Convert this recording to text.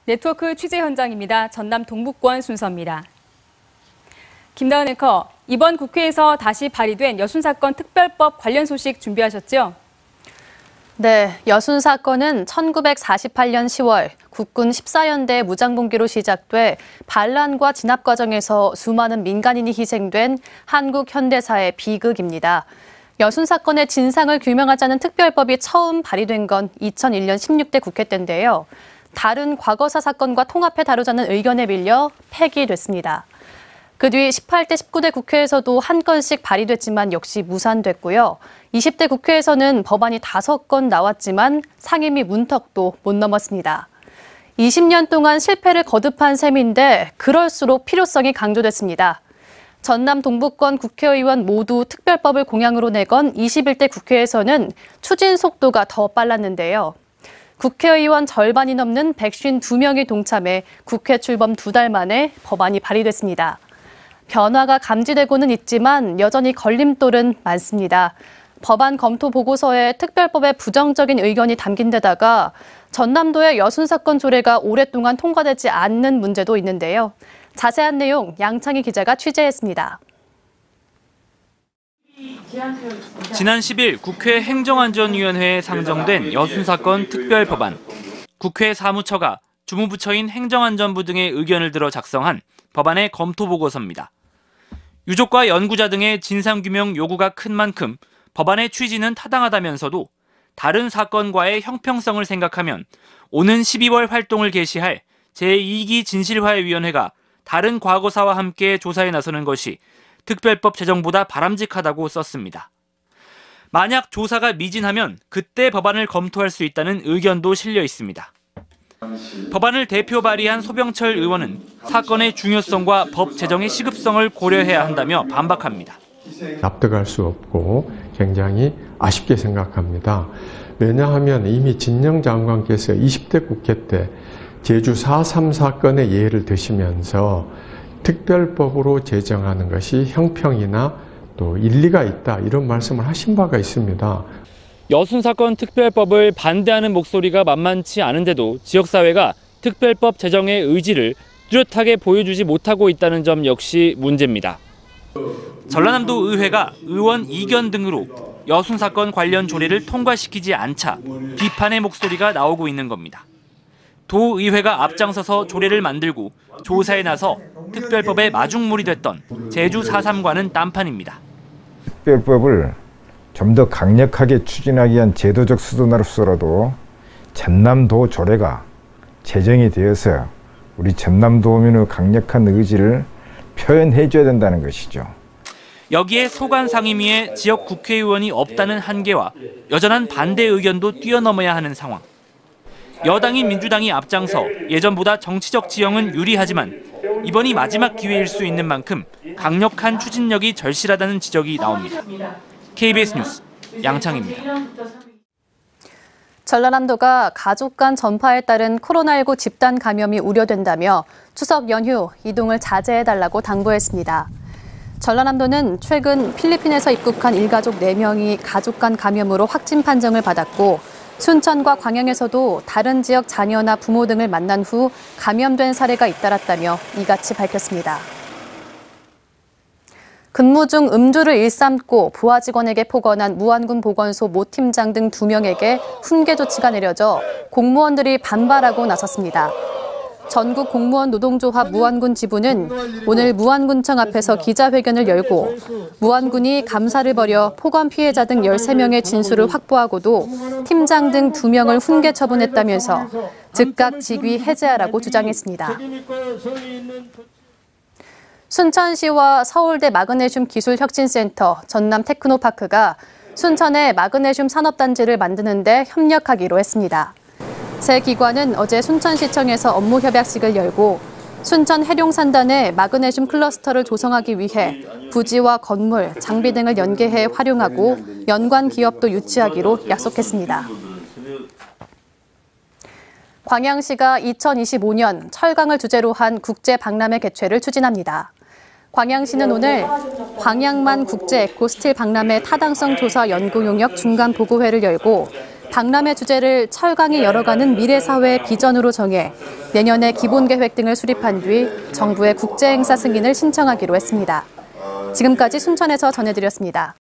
네트워크 취재 현장입니다. 전남 동북권 순서입니다. 김다은 앵커, 이번 국회에서 다시 발의된 여순사건 특별법 관련 소식 준비하셨죠? 네, 여순사건은 1948년 10월 국군 14연대 무장봉기로 시작돼 반란과 진압 과정에서 수많은 민간인이 희생된 한국 현대사의 비극입니다. 여순사건의 진상을 규명하자는 특별법이 처음 발의된 건 2001년 16대 국회 때인데요. 다른 과거사 사건과 통합해 다루자는 의견에 밀려 폐기됐습니다. 그 뒤 18대 19대 국회에서도 한 건씩 발의됐지만 역시 무산됐고요. 20대 국회에서는 법안이 5건 나왔지만 상임위 문턱도 못 넘었습니다. 20년 동안 실패를 거듭한 셈인데 그럴수록 필요성이 강조됐습니다. 전남 동북권 국회의원 모두 특별법을 공약으로 내건 21대 국회에서는 추진 속도가 더 빨랐는데요. 국회의원 절반이 넘는 152명이 동참해 국회 출범 2달 만에 법안이 발의됐습니다. 변화가 감지되고는 있지만 여전히 걸림돌은 많습니다. 법안 검토 보고서에 특별법의 부정적인 의견이 담긴 데다가 전남도의 여순사건 조례가 오랫동안 통과되지 않는 문제도 있는데요. 자세한 내용 양창희 기자가 취재했습니다. 지난 10일 국회 행정안전위원회에 상정된 여순사건 특별법안. 국회 사무처가 주무부처인 행정안전부 등의 의견을 들어 작성한 법안의 검토 보고서입니다. 유족과 연구자 등의 진상규명 요구가 큰 만큼 법안의 취지는 타당하다면서도 다른 사건과의 형평성을 생각하면 오는 12월 활동을 개시할 제2기 진실화해위원회가 다른 과거사와 함께 조사에 나서는 것이 특별법 제정보다 바람직하다고 썼습니다. 만약 조사가 미진하면 그때 법안을 검토할 수 있다는 의견도 실려 있습니다. 법안을 대표 발의한 소병철 의원은 사건의 중요성과 법 제정의 시급성을 고려해야 한다며 반박합니다. 납득할 수 없고 굉장히 아쉽게 생각합니다. 왜냐하면 이미 진영 장관께서 20대 국회 때 제주 4.3 사건의 예를 드시면서 특별법으로 제정하는 것이 형평이나 또 일리가 있다 이런 말씀을 하신 바가 있습니다. 여순사건 특별법을 반대하는 목소리가 만만치 않은데도 지역사회가 특별법 제정의 의지를 뚜렷하게 보여주지 못하고 있다는 점 역시 문제입니다. 전라남도 의회가 의원 이견 등으로 여순사건 관련 조례를 통과시키지 않자 비판의 목소리가 나오고 있는 겁니다. 도의회가 앞장서서 조례를 만들고 조사에 나서 특별법의 마중물이 됐던 제주 4.3과는 딴판입니다. 특별법을 좀 더 강력하게 추진하기 위한 제도적 수단으로서라도 전남도 조례가 제정이 되어서 우리 전남도민의 강력한 의지를 표현해줘야 된다는 것이죠. 여기에 소관 상임위에 지역 국회의원이 없다는 한계와 여전한 반대 의견도 뛰어넘어야 하는 상황. 여당인 민주당이 앞장서 예전보다 정치적 지형은 유리하지만 이번이 마지막 기회일 수 있는 만큼 강력한 추진력이 절실하다는 지적이 나옵니다. KBS 뉴스 양창희입니다. 전라남도가 가족 간 전파에 따른 코로나19 집단 감염이 우려된다며 추석 연휴 이동을 자제해달라고 당부했습니다. 전라남도는 최근 필리핀에서 입국한 일가족 4명이 가족 간 감염으로 확진 판정을 받았고 순천과 광양에서도 다른 지역 자녀나 부모 등을 만난 후 감염된 사례가 잇따랐다며 이같이 밝혔습니다. 근무 중 음주를 일삼고 부하 직원에게 폭언한 무안군 보건소 모 팀장 등 2명에게 훈계 조치가 내려져 공무원들이 반발하고 나섰습니다. 전국 공무원 노동조합 무안군 지부는 오늘 무안군청 앞에서 기자회견을 열고 무안군이 감사를 벌여 폭언 피해자 등 13명의 진술을 확보하고도 팀장 등 2명을 훈계 처분했다면서 즉각 직위 해제하라고 주장했습니다. 순천시와 서울대 마그네슘 기술혁신센터 전남 테크노파크가 순천에 마그네슘 산업단지를 만드는 데 협력하기로 했습니다. 세 기관은 어제 순천시청에서 업무 협약식을 열고 순천 해룡산단에 마그네슘 클러스터를 조성하기 위해 부지와 건물, 장비 등을 연계해 활용하고 연관 기업도 유치하기로 약속했습니다. 광양시가 2025년 철강을 주제로 한 국제박람회 개최를 추진합니다. 광양시는 오늘 광양만 국제 에코스틸 박람회 타당성 조사 연구 용역 중간 보고회를 열고 박람회 주제를 철강이 열어가는 미래사회 비전으로 정해 내년에 기본계획 등을 수립한 뒤 정부의 국제행사 승인을 신청하기로 했습니다. 지금까지 순천에서 전해드렸습니다.